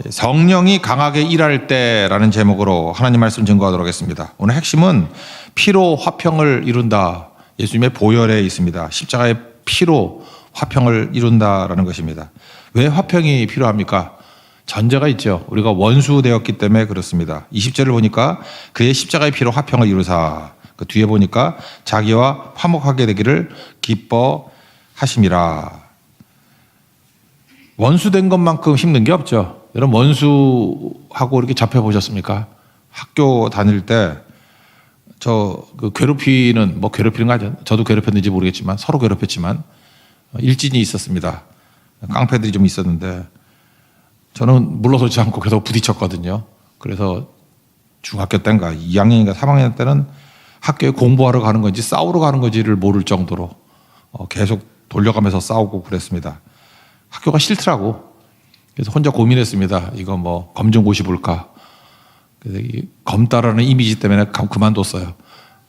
성령이 강하게 일할 때라는 제목으로 하나님 말씀 증거하도록 하겠습니다. 오늘 핵심은 피로 화평을 이룬다. 예수님의 보혈에 있습니다. 십자가의 피로 화평을 이룬다라는 것입니다. 왜 화평이 필요합니까? 전제가 있죠. 우리가 원수 되었기 때문에 그렇습니다. 20절을 보니까 그의 십자가의 피로 화평을 이루사. 그 뒤에 보니까 자기와 화목하게 되기를 기뻐하심이라. 원수된 것만큼 힘든 게 없죠. 여러분 원수하고 이렇게 잡혀보셨습니까? 학교 다닐 때 그 괴롭히는 괴롭히는 거 아니죠. 저도 괴롭혔는지 모르겠지만 서로 괴롭혔지만 일진이 있었습니다. 깡패들이 좀 있었는데 저는 물러서지 않고 계속 부딪혔거든요. 그래서 중학교 때인가 2학년인가 3학년 때는 학교에 공부하러 가는 건지 싸우러 가는 건지를 모를 정도로 계속 돌려가면서 싸우고 그랬습니다. 학교가 싫더라고. 그래서 혼자 고민했습니다. 이거 검정고시 볼까. 그래서 이 검다라는 이미지 때문에 그만뒀어요.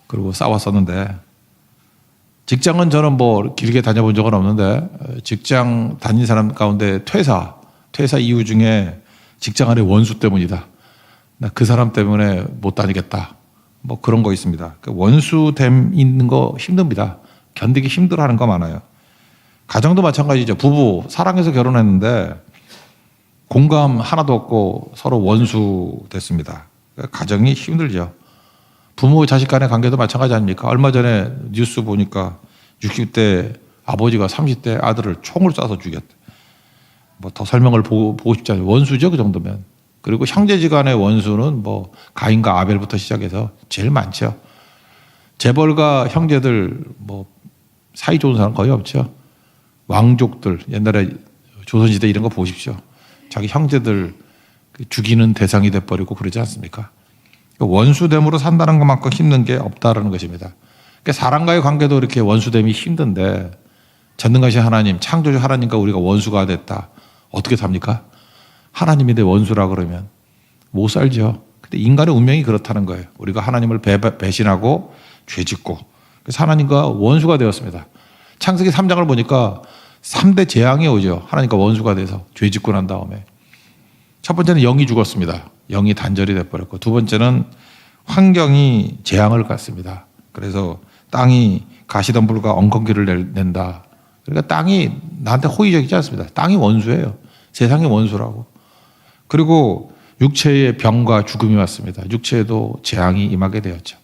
그리고 싸웠었는데 직장은 저는 길게 다녀본 적은 없는데 직장 다닌 사람 가운데 퇴사 이유 중에 직장 안에 원수 때문이다. 나 그 사람 때문에 못 다니겠다. 그런 거 있습니다. 원수됨 있는 거 힘듭니다. 견디기 힘들어하는 거 많아요. 가정도 마찬가지죠. 부부 사랑해서 결혼했는데 공감 하나도 없고 서로 원수 됐습니다. 가정이 힘들죠. 부모 자식 간의 관계도 마찬가지 아닙니까? 얼마 전에 뉴스 보니까 60대 아버지가 30대 아들을 총을 쏴서 죽였대. 더 설명을 보고 싶지 않아요. 원수죠, 그 정도면. 그리고 형제지간의 원수는 가인과 아벨부터 시작해서 제일 많죠. 재벌과 형제들 사이 좋은 사람 거의 없죠. 왕족들 옛날에 조선시대 이런 거 보십시오. 자기 형제들 죽이는 대상이 돼버리고 그러지 않습니까? 원수됨으로 산다는 것만큼 힘든 게 없다라는 것입니다. 사람과의 관계도 이렇게 원수됨이 힘든데 전능하신 하나님, 창조주 하나님과 우리가 원수가 됐다. 어떻게 삽니까? 하나님이 내 원수라 그러면 못 살죠. 근데 인간의 운명이 그렇다는 거예요. 우리가 하나님을 배신하고 죄짓고 그래서 하나님과 원수가 되었습니다. 창세기 3장을 보니까 3대 재앙이 오죠. 하나님과 원수가 돼서 죄짓고 난 다음에 첫 번째는 영이 죽었습니다. 영이 단절이 돼버렸고 두 번째는 환경이 재앙을 갔습니다. 그래서 땅이 가시덤불과 엉겅퀴를 낸다. 그러니까 땅이 나한테 호의적이지 않습니다. 땅이 원수예요. 세상이 원수라고. 그리고 육체의 병과 죽음이 왔습니다. 육체에도 재앙이 임하게 되었죠.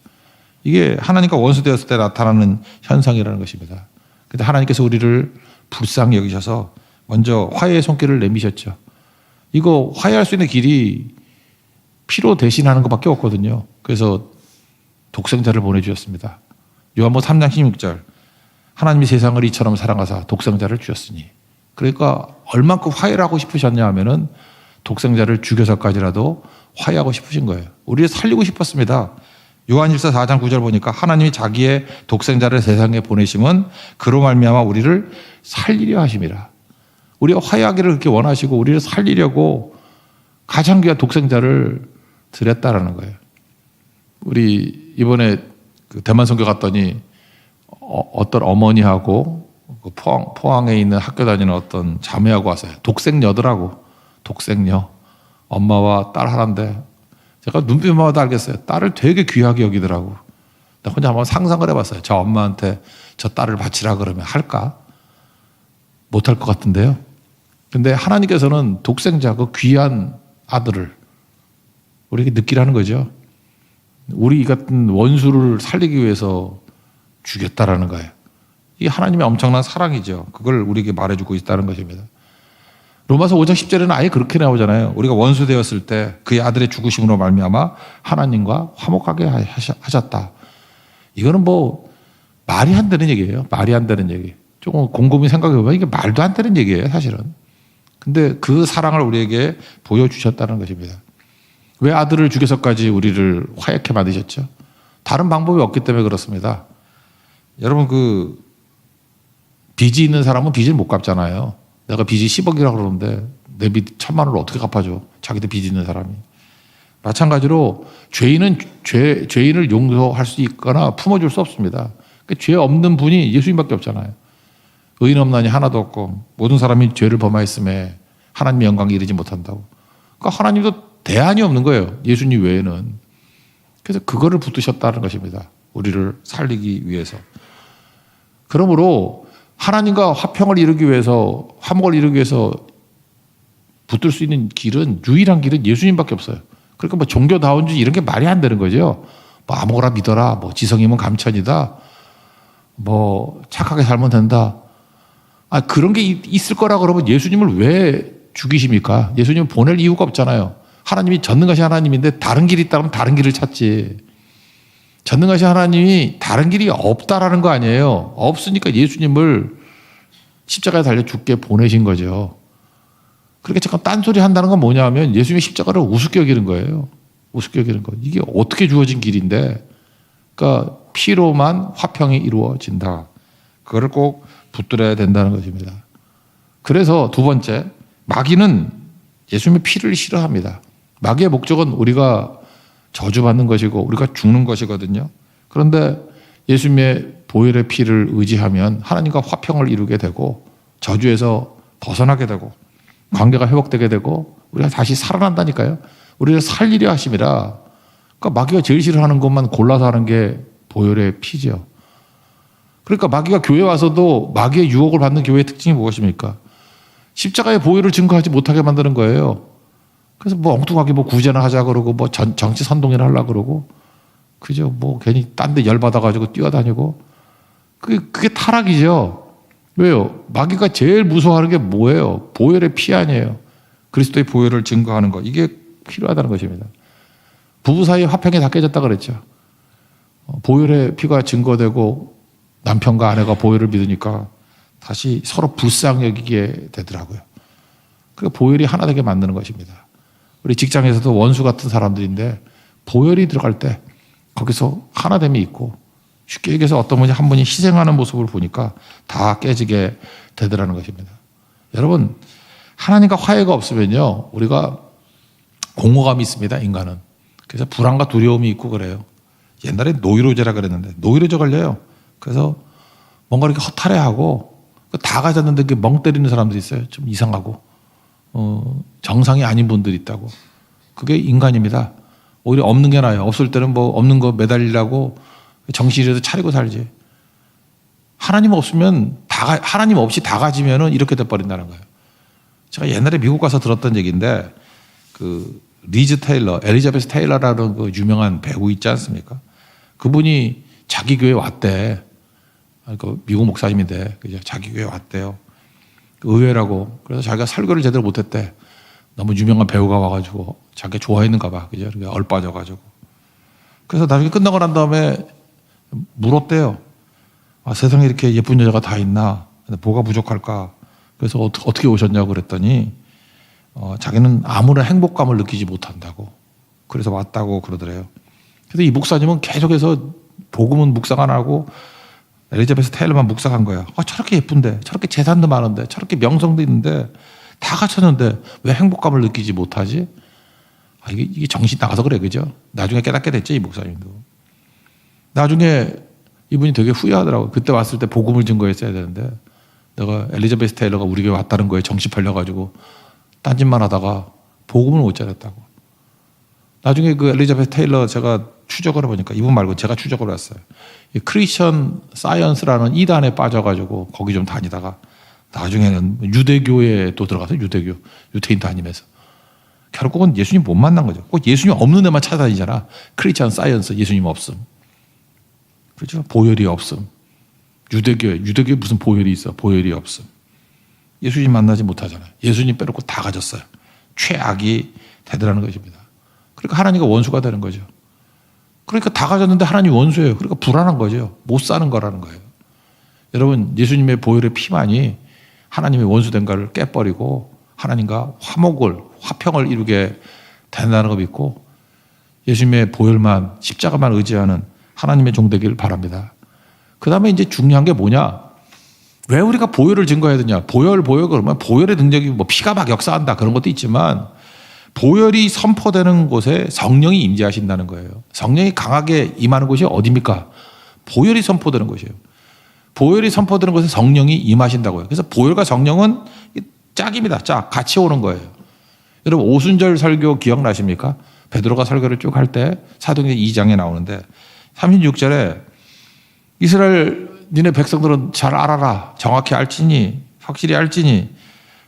이게 하나님과 원수 되었을 때 나타나는 현상이라는 것입니다. 근데 하나님께서 우리를 불쌍히 여기셔서 먼저 화해의 손길을 내미셨죠. 이거 화해할 수 있는 길이 피로 대신하는 것밖에 없거든요. 그래서 독생자를 보내주셨습니다. 요한복음 3장 16절 하나님이 세상을 이처럼 사랑하사 독생자를 주셨으니 그러니까 얼만큼 화해를 하고 싶으셨냐 하면은 독생자를 죽여서까지라도 화해하고 싶으신 거예요. 우리를 살리고 싶었습니다. 요한일서 4장 9절 보니까 하나님이 자기의 독생자를 세상에 보내심은 그로 말미암아 우리를 살리려 하심이라. 우리가 화해하기를 그렇게 원하시고 우리를 살리려고 가장 귀한 독생자를 드렸다라는 거예요. 우리 이번에 대만 선교 갔더니 어떤 어머니하고 포항에 있는 학교 다니는 어떤 자매하고 왔어요. 독생녀더라고. 독생녀. 엄마와 딸 하나인데 제가 눈빛만 봐도 알겠어요. 딸을 되게 귀하게 여기더라고. 나 혼자 한번 상상을 해봤어요. 저 엄마한테 저 딸을 바치라 그러면 할까? 못할 것 같은데요. 근데 하나님께서는 독생자 그 귀한 아들을 우리에게 느끼라는 거죠. 우리 같은 원수를 살리기 위해서 죽였다라는 거예요. 이게 하나님의 엄청난 사랑이죠. 그걸 우리에게 말해주고 있다는 것입니다. 로마서 5장 10절에는 아예 그렇게 나오잖아요. 우리가 원수 되었을 때 그의 아들의 죽으심으로 말미암아 하나님과 화목하게 하셨다. 이거는 말이 안 되는 얘기예요. 말이 안 되는 얘기. 조금 곰곰이 생각해보면 이게 말도 안 되는 얘기예요, 사실은. 근데 그 사랑을 우리에게 보여주셨다는 것입니다. 왜 아들을 죽여서까지 우리를 화해케 만드셨죠? 다른 방법이 없기 때문에 그렇습니다. 여러분 빚이 있는 사람은 빚을 못 갚잖아요. 내가 빚이 10억이라고 그러는데 내 빚 1,000만 원을 어떻게 갚아줘? 자기도 빚 있는 사람이. 마찬가지로 죄인은 죄인을 용서할 수 있거나 품어줄 수 없습니다. 그러니까 죄 없는 분이 예수님밖에 없잖아요. 의인 없나니 하나도 없고 모든 사람이 죄를 범하였음에 하나님의 영광에 이르지 못한다고. 그러니까 하나님도 대안이 없는 거예요. 예수님 외에는. 그래서 그거를 붙드셨다는 것입니다. 우리를 살리기 위해서. 그러므로 하나님과 화평을 이루기 위해서, 화목을 이루기 위해서 붙들 수 있는 길은, 유일한 길은 예수님밖에 없어요. 그러니까 뭐 종교다운주의 이런 게 말이 안 되는 거죠. 뭐 아무거나 믿어라. 뭐 지성이면 감천이다. 뭐 착하게 살면 된다. 아, 그런 게 있을 거라 그러면 예수님을 왜 죽이십니까? 예수님을 보낼 이유가 없잖아요. 하나님이 전능하신 하나님인데 다른 길이 있다면 다른 길을 찾지. 전능하신 하나님이 다른 길이 없다라는 거 아니에요. 없으니까 예수님을 십자가에 달려 죽게 보내신 거죠. 그렇게 잠깐 딴소리 한다는 건 뭐냐면 예수님의 십자가를 우습게 여기는 거예요. 우습게 여기는 거. 이게 어떻게 주어진 길인데, 그러니까 피로만 화평이 이루어진다. 그거를 꼭 붙들어야 된다는 것입니다. 그래서 두 번째, 마귀는 예수님의 피를 싫어합니다. 마귀의 목적은 우리가 저주받는 것이고 우리가 죽는 것이거든요. 그런데 예수님의 보혈의 피를 의지하면 하나님과 화평을 이루게 되고 저주에서 벗어나게 되고 관계가 회복되게 되고 우리가 다시 살아난다니까요. 우리를 살리려 하심이라. 그러니까 마귀가 제일 싫어하는 것만 골라서 하는 게 보혈의 피죠. 그러니까 마귀가 교회 와서도 마귀의 유혹을 받는 교회의 특징이 무엇입니까? 십자가의 보혈을 증거하지 못하게 만드는 거예요. 그래서 뭐 엉뚱하게 뭐 구제나 하자 그러고 뭐 정치 선동이나 하려고 그러고 그죠? 뭐 괜히 딴 데 열받아가지고 뛰어다니고 그게 타락이죠. 왜요? 마귀가 제일 무서워하는 게 뭐예요? 보혈의 피 아니에요. 그리스도의 보혈을 증거하는 것. 이게 필요하다는 것입니다. 부부 사이에 화평이 다 깨졌다 그랬죠. 보혈의 피가 증거되고 남편과 아내가 보혈을 믿으니까 다시 서로 불쌍히 여기게 되더라고요. 그러니까 보혈이 하나 되게 만드는 것입니다. 우리 직장에서도 원수 같은 사람들인데 보혈이 들어갈 때 거기서 하나됨이 있고 쉽게 얘기해서 어떤 분이 한 분이 희생하는 모습을 보니까 다 깨지게 되더라는 것입니다. 여러분, 하나님과 화해가 없으면요, 우리가 공허감이 있습니다, 인간은. 그래서 불안과 두려움이 있고 그래요. 옛날에 노이로제라 그랬는데, 노이로제 걸려요. 그래서 뭔가 이렇게 허탈해하고, 다 가졌는데 멍 때리는 사람들이 있어요. 좀 이상하고, 정상이 아닌 분들이 있다고. 그게 인간입니다. 오히려 없는 게 나아요. 없을 때는 뭐 없는 거 매달리려고 정신이라도 차리고 살지. 하나님 없으면 하나님 없이 다 가지면은 이렇게 돼버린다는 거예요. 제가 옛날에 미국 가서 들었던 얘기인데, 그 리즈 테일러, 엘리자베스 테일러라는 그 유명한 배우 있지 않습니까? 그분이 자기 교회 왔대. 그 미국 목사님인데, 그죠? 자기 교회 왔대요. 의외라고. 그래서 자기가 설교를 제대로 못했대. 너무 유명한 배우가 와가지고 자기가 좋아했는가 봐. 그죠? 얼빠져가지고. 그래서 나중에 끝나고 난 다음에 물었대요. 아, 세상에 이렇게 예쁜 여자가 다 있나? 뭐가 부족할까? 그래서 어떻게 오셨냐고 그랬더니 자기는 아무런 행복감을 느끼지 못한다고. 그래서 왔다고 그러더래요. 그래서 이 목사님은 계속해서 복음은 묵상 안 하고 엘리자베스 테일러만 묵상한 거야. 저렇게 예쁜데, 저렇게 재산도 많은데, 저렇게 명성도 있는데, 다 갖췄는데 왜 행복감을 느끼지 못하지? 이게 정신 나가서 그래, 그죠? 나중에 깨닫게 됐죠, 이 목사님도. 나중에 이분이 되게 후회하더라고요. 그때 왔을 때 복음을 증거했어야 되는데, 내가 엘리자베스 테일러가 우리 교회 왔다는 거에 정신 팔려가지고 딴짓만 하다가 복음을 못 전했다고. 나중에 그 엘리자베스 테일러 제가 추적을 해보니까 이분 말고 제가 추적을 했어요. 이 크리스천 사이언스라는 이단에 빠져가지고 거기 좀 다니다가 나중에는 유대교에 또 들어가서 유태인 다니면서 결국은 예수님 못 만난 거죠. 꼭 예수님 없는 데만 찾아다니잖아. 크리스천 사이언스, 예수님 없음. 그렇죠? 보혈이 없음. 유대교에 무슨 보혈이 있어? 보혈이 없음. 예수님 만나지 못하잖아요. 예수님 빼놓고 다 가졌어요. 최악이 되더라는 것입니다. 그러니까 하나님과 원수가 되는 거죠. 그러니까 다 가졌는데 하나님 원수예요. 그러니까 불안한 거죠. 못 사는 거라는 거예요. 여러분, 예수님의 보혈의 피만이 하나님의 원수된 것을 깨버리고 하나님과 화평을 이루게 된다는 거 믿고 예수님의 보혈만, 십자가만 의지하는 하나님의 종 되기를 바랍니다. 그 다음에 이제 중요한 게 뭐냐? 왜 우리가 보혈을 증거해야 되냐? 보혈 그러면 보혈의 능력이 뭐 피가 막 역사한다 그런 것도 있지만 보혈이 선포되는 곳에 성령이 임재하신다는 거예요. 성령이 강하게 임하는 곳이 어디입니까? 보혈이 선포되는 곳이에요. 보혈이 선포되는 곳에 성령이 임하신다고요. 그래서 보혈과 성령은 짝입니다. 짝. 같이 오는 거예요. 여러분 오순절 설교 기억나십니까? 베드로가 설교를 쭉 할 때 사도행전 2장에 나오는데 36절에 이스라엘 니네 백성들은 잘 알아라. 정확히 알지니 확실히 알지니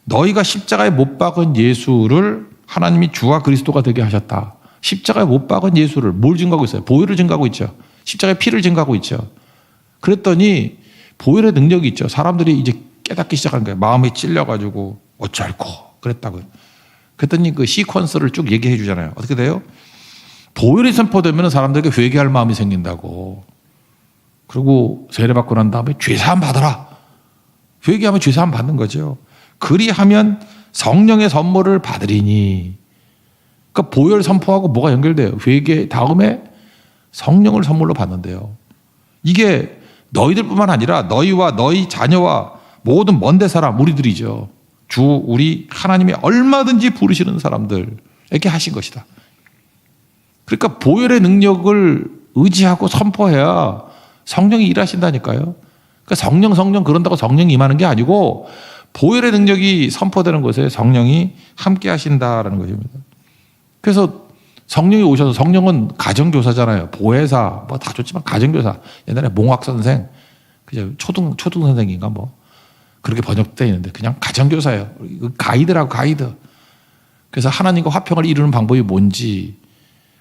너희가 십자가에 못 박은 예수를 하나님이 주와 그리스도가 되게 하셨다. 십자가에 못 박은 예수를 뭘 증거하고 있어요? 보혈을 증거하고 있죠. 십자가의 피를 증거하고 있죠. 그랬더니 보혈의 능력이 있죠. 사람들이 이제 깨닫기 시작한 거예요. 마음이 찔려가지고 어찌할꼬 그랬다고요. 그랬더니 그 시퀀스를 쭉 얘기해 주잖아요. 어떻게 돼요? 보혈이 선포되면 사람들에게 회개할 마음이 생긴다고. 그리고 세례받고 난 다음에 죄사함 받아라. 회개하면 죄사함 받는 거죠. 그리하면 성령의 선물을 받으리니. 그러니까 보혈 선포하고 뭐가 연결돼요? 회개 다음에 성령을 선물로 받는데요. 이게 너희들뿐만 아니라 너희와 너희 자녀와 모든 먼데 사람 우리들이죠. 주 우리 하나님이 얼마든지 부르시는 사람들에게 하신 것이다. 그러니까 보혈의 능력을 의지하고 선포해야 성령이 일하신다니까요. 그러니까 성령 그런다고 성령이 임하는 게 아니고 보혈의 능력이 선포되는 곳에 성령이 함께 하신다라는 것입니다. 그래서 성령이 오셔서 성령은 가정교사잖아요. 보혜사 뭐 다 좋지만 가정교사. 옛날에 몽학 선생, 그죠? 초등 선생인가 뭐 그렇게 번역되어 있는데 그냥 가정교사예요. 가이드라고 가이드. 그래서 하나님과 화평을 이루는 방법이 뭔지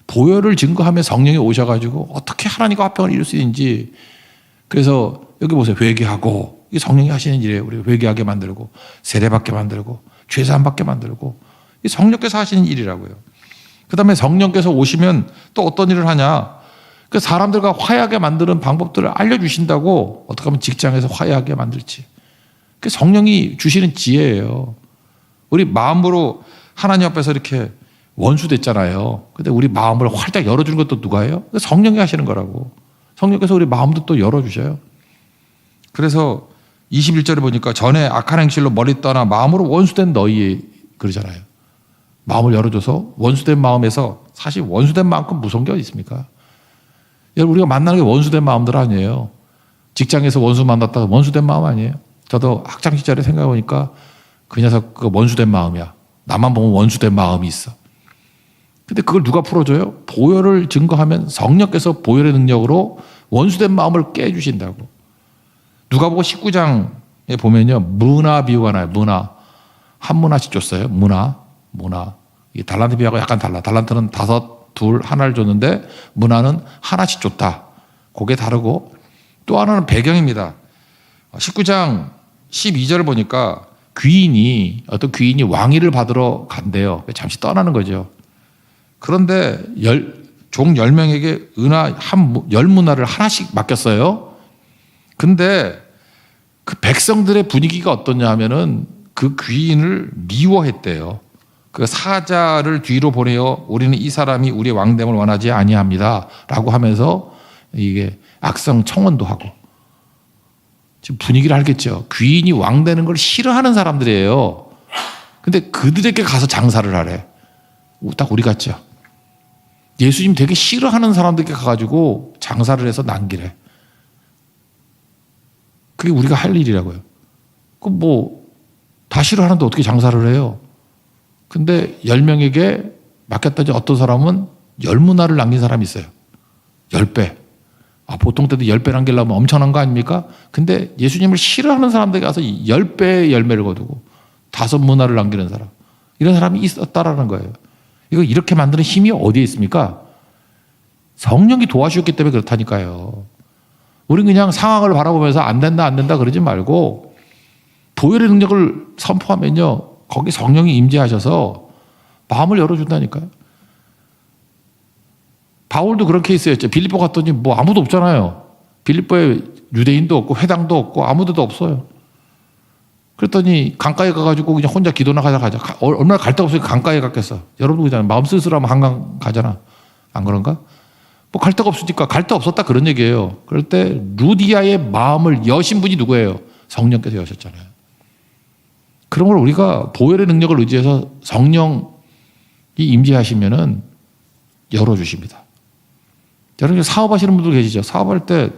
보혈을 증거하며 성령이 오셔가지고 어떻게 하나님과 화평을 이룰 수 있는지. 그래서 여기 보세요. 회개하고 이 성령이 하시는 일이에요. 우리 회개하게 만들고 세례받게 만들고 죄사함 받게 만들고 이 성령께서 하시는 일이라고요. 그 다음에 성령께서 오시면 또 어떤 일을 하냐. 그 사람들과 화해하게 만드는 방법들을 알려주신다고. 어떻게 하면 직장에서 화해하게 만들지. 그 성령이 주시는 지혜예요. 우리 마음으로 하나님 앞에서 이렇게 원수됐잖아요. 근데 우리 마음을 활짝 열어주는 것도 누가 해요? 성령이 하시는 거라고. 성령께서 우리 마음도 또 열어주셔요. 그래서 21절에 보니까 전에 악한 행실로 멀리 떠나 마음으로 원수된 너희 그러잖아요. 마음을 열어줘서 원수된 마음에서 사실 원수된 마음큼 무서운 게 어디 있습니까? 여러분 우리가 만나는 게 원수된 마음들 아니에요. 직장에서 원수 만났다가 원수된 마음 아니에요. 저도 학창시절에 생각해보니까 그 녀석 그 원수된 마음이야. 나만 보면 원수된 마음이 있어. 근데 그걸 누가 풀어줘요? 보혈을 증거하면 성령께서 보혈의 능력으로 원수된 마음을 깨주신다고. 누가복음 19장에 보면요. 문화 비유가 나요. 문화. 한 문화씩 줬어요. 문화. 이 달란트 비유하고 약간 달라. 달란트는 5, 2, 하나를 줬는데 문화는 하나씩 줬다. 그게 다르고 또 하나는 배경입니다. 19장 12절을 보니까 어떤 귀인이 왕위를 받으러 간대요. 잠시 떠나는 거죠. 그런데 종 10명에게 은하 10문화를 하나씩 맡겼어요. 근데 그 백성들의 분위기가 어떠냐 하면은 그 귀인을 미워했대요. 그 사자를 뒤로 보내어 우리는 이 사람이 우리의 왕됨을 원하지 아니합니다. 라고 하면서 이게 악성 청원도 하고. 지금 분위기를 알겠죠. 귀인이 왕되는 걸 싫어하는 사람들이에요. 근데 그들에게 가서 장사를 하래. 딱 우리 같죠. 예수님 되게 싫어하는 사람들에게 가가지고 장사를 해서 남기래. 그게 우리가 할 일이라고요. 다 싫어하는데 어떻게 장사를 해요? 근데 10명에게 맡겼더니 어떤 사람은 10문화를 남긴 사람이 있어요. 10배. 보통 때도 10배 남기려면 엄청난 거 아닙니까? 근데 예수님을 싫어하는 사람들에게 가서 10배의 열매를 거두고 5문화를 남기는 사람. 이런 사람이 있었다라는 거예요. 이거 이렇게 만드는 힘이 어디에 있습니까? 성령이 도와주셨기 때문에 그렇다니까요. 우리는 그냥 상황을 바라보면서 안 된다 그러지 말고 보혈의 능력을 선포하면요. 거기 성령이 임재하셔서 마음을 열어준다니까요. 바울도 그런 케이스였죠. 빌립보 갔더니 아무도 없잖아요. 빌립보에 유대인도 없고 회당도 없고 아무데도 없어요. 그랬더니 강가에 가가지고 그냥 혼자 기도나 가자. 얼마나 갈 데가 없으니까 강가에 갔겠어. 여러분도 그러잖아요. 마음 쓸쓸하면 한강 가잖아. 안 그런가? 갈 데가 없으니까 갈 데 없었다 그런 얘기예요. 그럴 때 루디아의 마음을 여신 분이 누구예요? 성령께서 여셨잖아요. 그런 걸 우리가 보혈의 능력을 의지해서 성령이 임재하시면은 열어주십니다. 여러분 사업하시는 분들 계시죠? 사업할 때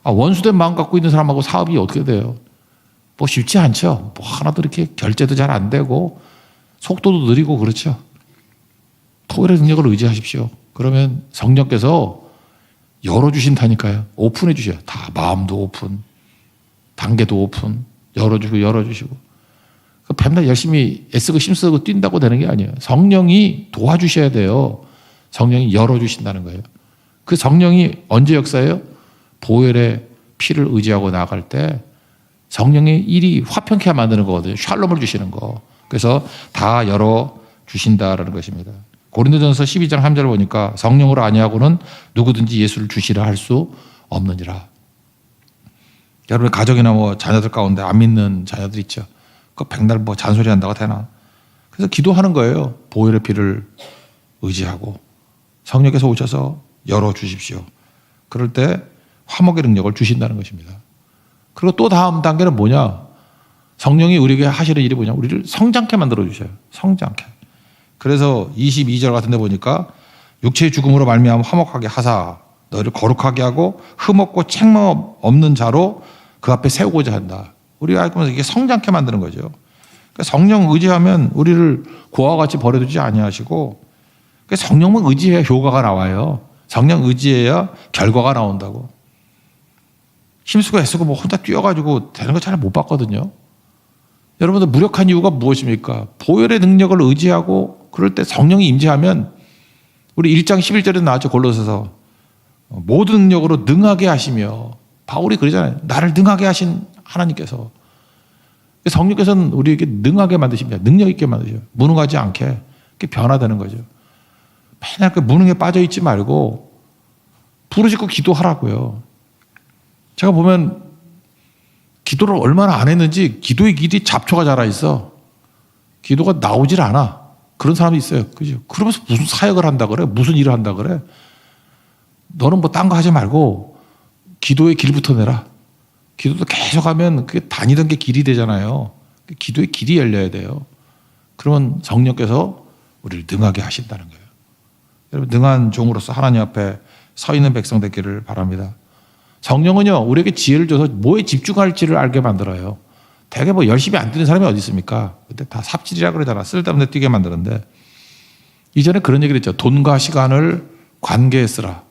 원수된 마음 갖고 있는 사람하고 사업이 어떻게 돼요? 쉽지 않죠. 하나도 이렇게 결제도 잘 안 되고 속도도 느리고 그렇죠. 보혈의 능력을 의지하십시오. 그러면 성령께서 열어주신다니까요. 오픈해 주셔요. 다 마음도 오픈, 단계도 오픈, 열어주시고. 맨날 열심히 애쓰고 힘쓰고 뛴다고 되는 게 아니에요. 성령이 도와주셔야 돼요. 성령이 열어주신다는 거예요. 그 성령이 언제 역사해요? 보혈의 피를 의지하고 나아갈 때 성령의 일이 화평케 만드는 거거든요. 샬롬을 주시는 거. 그래서 다 열어주신다라는 것입니다. 고린도전서 12장 3절을 보니까 성령으로 아니하고는 누구든지 예수를 주시라 할 수 없느니라. 여러분 가정이나 뭐 자녀들 가운데 안 믿는 자녀들 있죠. 그 백날 뭐 잔소리 한다고 되나. 그래서 기도하는 거예요. 보혈의 피를 의지하고 성령께서 오셔서 열어주십시오. 그럴 때 화목의 능력을 주신다는 것입니다. 그리고 또 다음 단계는 뭐냐? 성령이 우리에게 하시는 일이 뭐냐? 우리를 성장케 만들어 주셔요. 성장케. 그래서 22절 같은 데 보니까 육체의 죽음으로 말미암아 화목하게 하사 너희를 거룩하게 하고 흠없고 책망 없는 자로 그 앞에 세우고자 한다. 우리가 알고 보면 이게 성장케 만드는 거죠. 그러니까 성령 의지하면 우리를 고아와 같이 버려두지 아니하시고 그러니까 성령만 의지해야 효과가 나와요. 성령 의지해야 결과가 나온다고. 힘쓰고 애쓰고 뭐 혼자 뛰어가지고 되는 거 잘 못 봤거든요. 여러분들 무력한 이유가 무엇입니까? 보혈의 능력을 의지하고 그럴 때 성령이 임재하면 우리 1장 11절에 나왔죠. 골로새서 모든 능력으로 능하게 하시며 바울이 그러잖아요. 나를 능하게 하신 하나님께서 성령께서는 우리에게 능하게 만드십니다. 능력 있게 만드셔요. 무능하지 않게 이렇게 변화되는 거죠. 맨날 그 무능에 빠져 있지 말고 부르짖고 기도하라고요. 제가 보면 기도를 얼마나 안 했는지 기도의 길이 잡초가 자라 있어. 기도가 나오질 않아. 그런 사람이 있어요. 그죠? 그러면서 무슨 사역을 한다 그래? 무슨 일을 한다 그래? 너는 뭐 딴 거 하지 말고 기도의 길부터 내라. 기도도 계속 하면 그게 다니던 게 길이 되잖아요. 기도의 길이 열려야 돼요. 그러면 성령께서 우리를 능하게 하신다는 거예요. 여러분 능한 종으로서 하나님 앞에 서 있는 백성 되기를 바랍니다. 성령은요 우리에게 지혜를 줘서 뭐에 집중할지를 알게 만들어요. 되게 뭐 열심히 안 뛰는 사람이 어디 있습니까? 근데 다 삽질이라 그러잖아. 쓸데없는 데 뛰게 만드는데 이전에 그런 얘기를 했죠. 돈과 시간을 관계에 쓰라.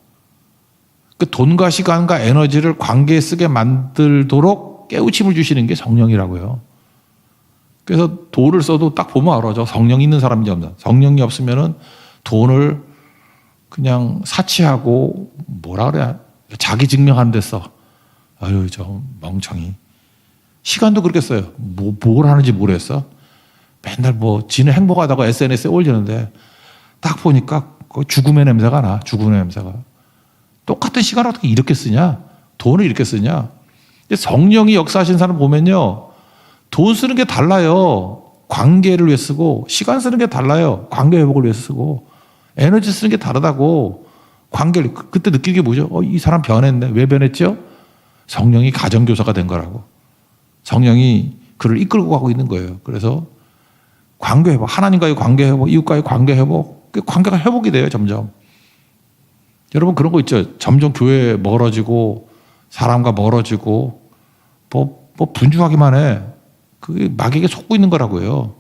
그 돈과 시간과 에너지를 관계에 쓰게 만들도록 깨우침을 주시는 게 성령이라고요. 그래서 돈을 써도 딱 보면 알아죠. 성령이 있는 사람인지 없나. 성령이 없으면은 돈을 그냥 사치하고 뭐라 그래. 자기 증명하는 데 써. 아유, 저 멍청이. 시간도 그렇게 써요. 뭘 하는지 모르겠어. 맨날 뭐 지는 행복하다고 SNS에 올리는데 딱 보니까 죽음의 냄새가 나. 죽음의 냄새가. 똑같은 시간을 어떻게 이렇게 쓰냐? 돈을 이렇게 쓰냐? 근데 성령이 역사하신 사람 보면요. 돈 쓰는 게 달라요. 관계를 위해 쓰고 시간 쓰는 게 달라요. 관계 회복을 위해서 쓰고 에너지 쓰는 게 다르다고. 관계를 그때 느끼는 게 뭐죠? 이 사람 변했네. 왜 변했죠? 성령이 가정교사가 된 거라고. 성령이 그를 이끌고 가고 있는 거예요. 그래서 관계 회복, 하나님과의 관계 회복, 이웃과의 관계 회복, 그 관계가 회복이 돼요. 점점. 여러분 그런 거 있죠. 점점 교회 멀어지고 사람과 멀어지고 뭐 분주하기만 해. 그게 마귀에게 속고 있는 거라고요.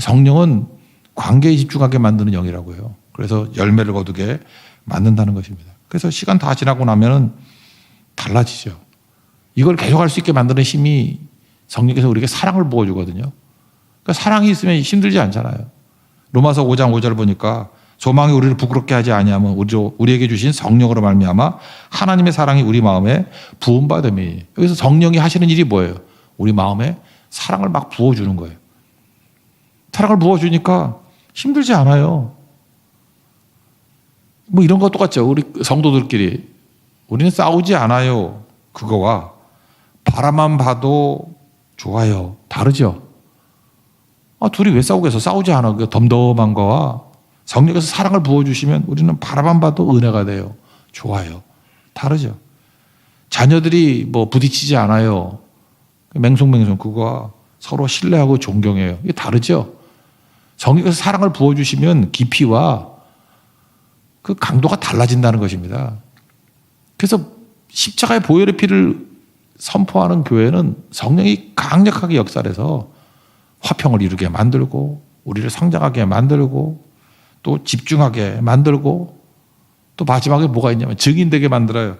성령은 관계에 집중하게 만드는 영이라고요. 그래서 열매를 거두게 만든다는 것입니다. 그래서 시간 다 지나고 나면은 달라지죠. 이걸 계속할 수 있게 만드는 힘이 성령께서 우리에게 사랑을 부어주거든요. 그러니까 사랑이 있으면 힘들지 않잖아요. 로마서 5장 5절 보니까 소망이 우리를 부끄럽게 하지 아니하면 우리에게 주신 성령으로 말미암아 하나님의 사랑이 우리 마음에 부음받음이. 여기서 성령이 하시는 일이 뭐예요? 우리 마음에 사랑을 막 부어주는 거예요. 사랑을 부어주니까 힘들지 않아요. 뭐 이런 거 똑같죠. 우리 성도들끼리 우리는 싸우지 않아요. 그거와 바라만 봐도 좋아요. 다르죠. 둘이 왜 싸우겠어? 싸우지 않아. 그 덤덤한 거와 성령께서 사랑을 부어주시면 우리는 바라만 봐도 은혜가 돼요. 좋아요. 다르죠. 자녀들이 뭐 부딪히지 않아요. 맹송맹송 그거와 서로 신뢰하고 존경해요. 이게 다르죠. 성령께서 사랑을 부어주시면 깊이와 그 강도가 달라진다는 것입니다. 그래서 십자가의 보혈의 피를 선포하는 교회는 성령이 강력하게 역사해서 화평을 이루게 만들고 우리를 성장하게 만들고 또 집중하게 만들고 또 마지막에 뭐가 있냐면 증인되게 만들어요.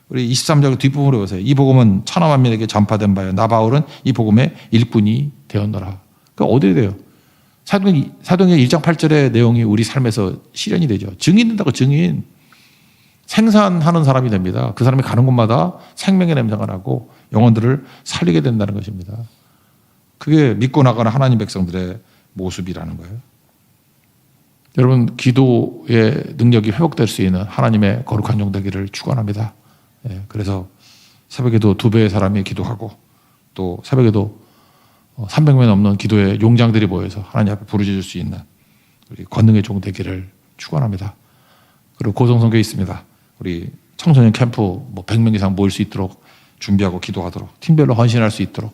우리 23절 뒷부분으로 보세요. 이 복음은 천하만민에게 전파된 바요. 나 바울은 이 복음의 일꾼이 되었노라. 그 어디에 돼요? 사도행전 1장 8절의 내용이 우리 삶에서 실현이 되죠. 증인된다고 증인. 생산하는 사람이 됩니다. 그 사람이 가는 곳마다 생명의 냄새가 나고 영혼들을 살리게 된다는 것입니다. 그게 믿고 나가는 하나님 백성들의 모습이라는 거예요. 여러분, 기도의 능력이 회복될 수 있는 하나님의 거룩한 종 되기를 축원합니다. 그래서 새벽에도 2배의 사람이 기도하고 또 새벽에도 300명 넘는 기도의 용장들이 모여서 하나님 앞에 부르짖을 수 있는 우리 권능의 종 되기를 축원합니다. 그리고 고성성교에 있습니다. 우리 청소년 캠프 100명 이상 모일 수 있도록 준비하고 기도하도록 팀별로 헌신할 수 있도록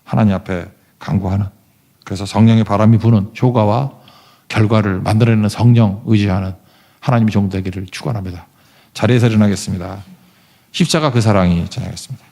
하나님 앞에 간구하는, 그래서 성령의 바람이 부는 효과와 결과를 만들어내는 성령 의지하는 하나님의 종 되기를 축원합니다. 자리에서 일어나겠습니다. 십자가 그 사랑이 전하겠습니다.